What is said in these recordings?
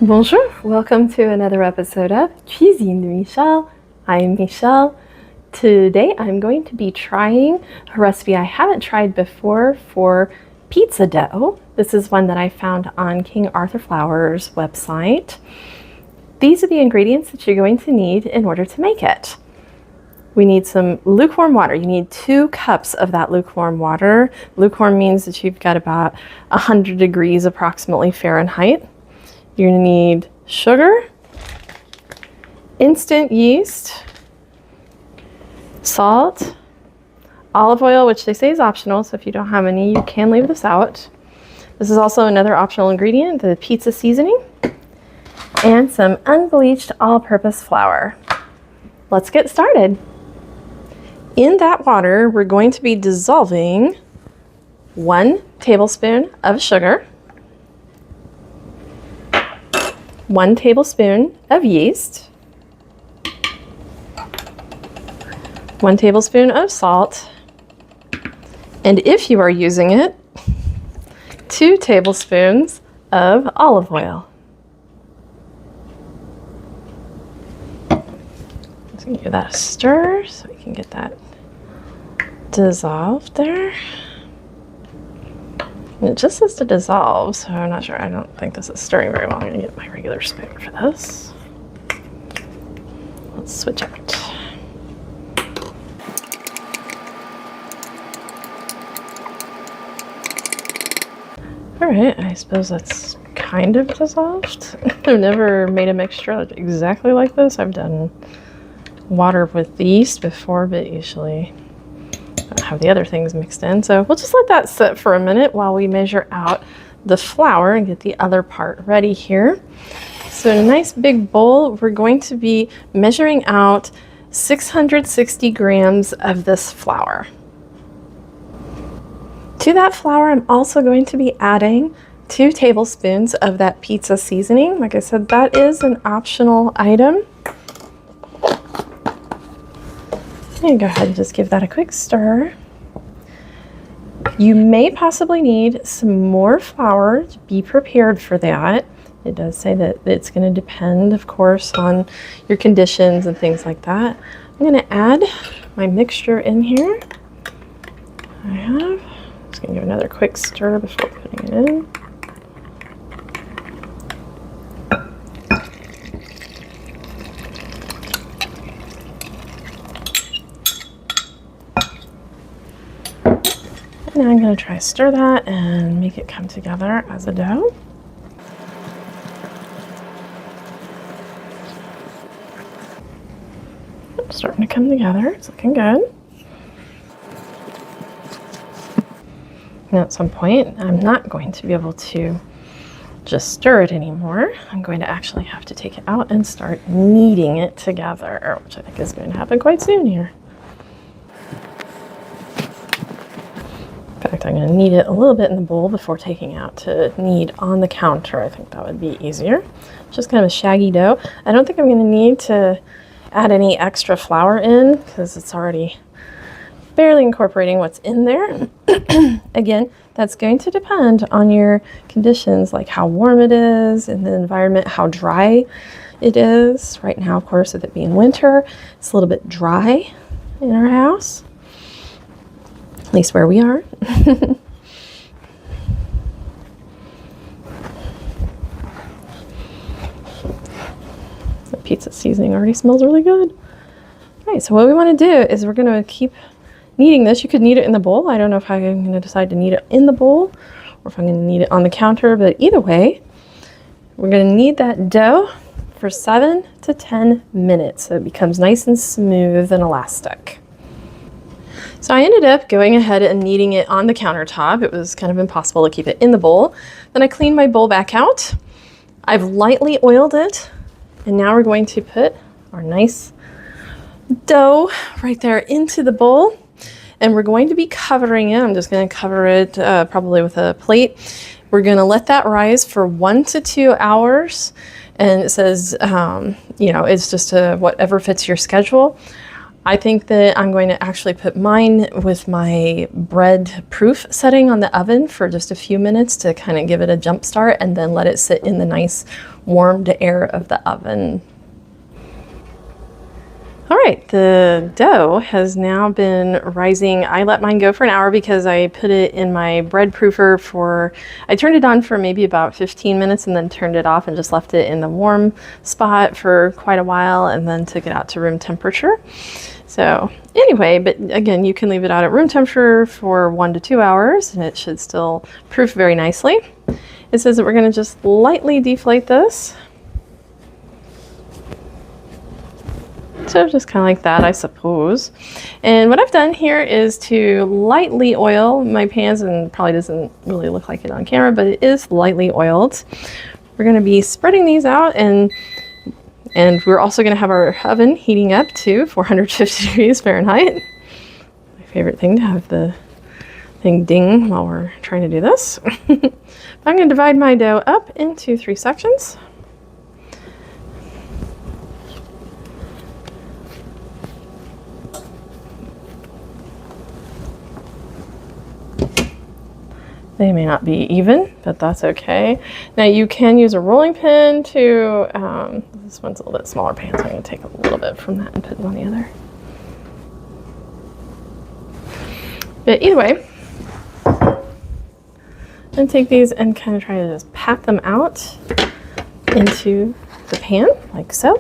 Bonjour, welcome to another episode of Cuisine de Michel. I'm Michelle. Today I'm going to be trying a recipe I haven't tried before for pizza dough. This is one that I found on King Arthur Flour's website. These are the ingredients that you're going to need in order to make it. We need some lukewarm water. You need 2 cups of that lukewarm water. Lukewarm means that you've got about 100 degrees approximately Fahrenheit. You're going to need sugar, instant yeast, salt, olive oil, which they say is optional, so if you don't have any, you can leave this out. This is also another optional ingredient, the pizza seasoning, and some unbleached all-purpose flour. Let's get started. In that water, we're going to be dissolving 1 tablespoon of sugar, 1 tablespoon of yeast, 1 tablespoon of salt, and if you are using it, 2 tablespoons of olive oil. Let's give that a stir so we can get that dissolved there. And it just says to dissolve, so I'm not sure. I don't think this is stirring very well. I'm going to get my regular spoon for this. Let's switch out. All right, I suppose that's kind of dissolved. I've never made a mixture exactly like this. I've done water with yeast before, but usually don't have the other things mixed in. So we'll just let that sit for a minute while we measure out the flour and get the other part ready here. So in a nice big bowl, we're going to be measuring out 660 grams of this flour. To that flour, I'm also going to be adding 2 tablespoons of that pizza seasoning. Like I said, that is an optional item. And go ahead and just give that a quick stir. You may possibly need some more flour to be prepared for that. It does say that it's going to depend, of course, on your conditions and things like that. I'm going to add my mixture in here. I'm just going to give another quick stir before putting it in. Now I'm going to try to stir that and make it come together as a dough. It's starting to come together. It's looking good. Now at some point, I'm not going to be able to just stir it anymore. I'm going to actually have to take it out and start kneading it together, which I think is going to happen quite soon here. In fact, I'm going to knead it a little bit in the bowl before taking out to knead on the counter. I think that would be easier. Just kind of a shaggy dough. I don't think I'm going to need to add any extra flour in because it's already barely incorporating what's in there. Again, that's going to depend on your conditions, like how warm it is in the environment, how dry it is. Right now, of course, with it being winter, it's a little bit dry in our house. At least where we are. The pizza seasoning already smells really good. All right, so what we want to do is we're going to keep kneading this. You could knead it in the bowl. I don't know if I'm going to decide to knead it in the bowl or if I'm going to knead it on the counter, but either way, we're going to knead that dough for 7 to 10 minutes so it becomes nice and smooth and elastic. So I ended up going ahead and kneading it on the countertop. It was kind of impossible to keep it in the bowl. Then I cleaned my bowl back out. I've lightly oiled it. And now we're going to put our nice dough right there into the bowl. And we're going to be covering it. I'm just going to cover it probably with a plate. We're going to let that rise for 1 to 2 hours. And it says, it's just whatever fits your schedule. I think that I'm going to actually put mine with my bread proof setting on the oven for just a few minutes to kind of give it a jump start, and then let it sit in the nice warmed air of the oven. All right, the dough has now been rising. I let mine go for an hour because I put it in my bread proofer I turned it on for maybe about 15 minutes and then turned it off and just left it in the warm spot for quite a while and then took it out to room temperature. So anyway, but again, you can leave it out at room temperature for 1 to 2 hours and it should still proof very nicely. It says that we're going to just lightly deflate this. So just kind of like that, I suppose. And what I've done here is to lightly oil my pans, and probably doesn't really look like it on camera, but it is lightly oiled. We're going to be spreading these out, and we're also going to have our oven heating up to 450 degrees Fahrenheit. My favorite thing, to have the thing ding while we're trying to do this. I'm going to divide my dough up into 3 sections. They may not be even, but that's okay. Now you can use a rolling pin to, this one's a little bit smaller pan, so I'm going to take a little bit from that and put it on the other. But either way, and take these and kind of try to just pat them out into the pan, like so.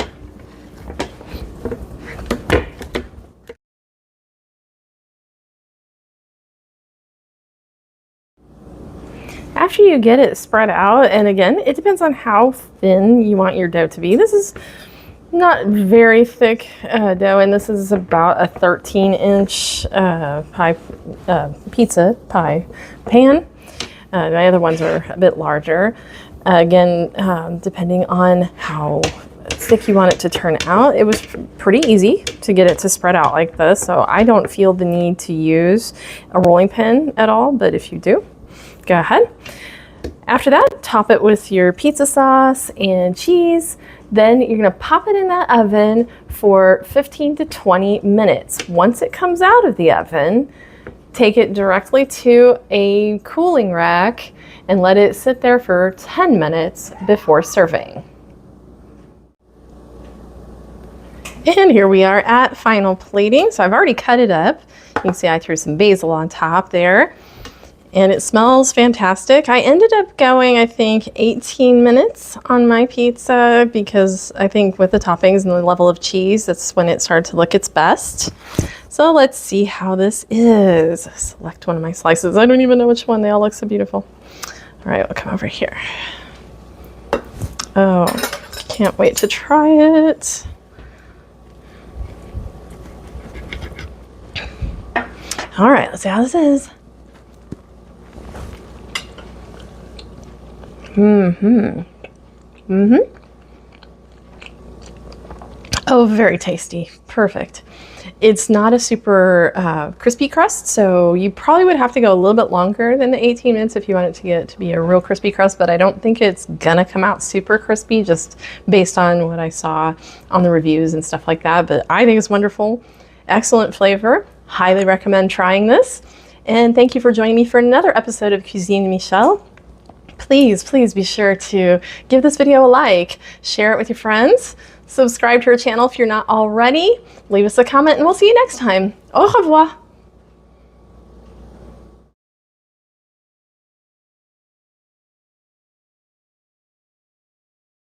After you get it spread out, and again, it depends on how thin you want your dough to be. This is not very thick dough, and this is about a 13-inch pizza pie pan. My other ones are a bit larger. Again, depending on how thick you want it to turn out, it was pretty easy to get it to spread out like this, so I don't feel the need to use a rolling pin at all, but if you do, go ahead. After that, top it with your pizza sauce and cheese. Then you're gonna pop it in that oven for 15 to 20 minutes. Once it comes out of the oven, take it directly to a cooling rack and let it sit there for 10 minutes before serving. And here we are at final plating. So I've already cut it up. You can see I threw some basil on top there. And it smells fantastic. I ended up going, I think, 18 minutes on my pizza because I think with the toppings and the level of cheese, that's when it started to look its best. So let's see how this is. Select one of my slices. I don't even know which one. They all look so beautiful. All right, we'll come over here. Oh, can't wait to try it. All right, let's see how this is. Oh, very tasty. Perfect. It's not a super crispy crust, so you probably would have to go a little bit longer than the 18 minutes if you want it to get it to be a real crispy crust, but I don't think it's gonna come out super crispy just based on what I saw on the reviews and stuff like that. But I think it's wonderful. Excellent flavor. Highly recommend trying this. And thank you for joining me for another episode of Cuisine Michel. Please, please be sure to give this video a like, share it with your friends, subscribe to our channel if you're not already, leave us a comment, and we'll see you next time. Au revoir.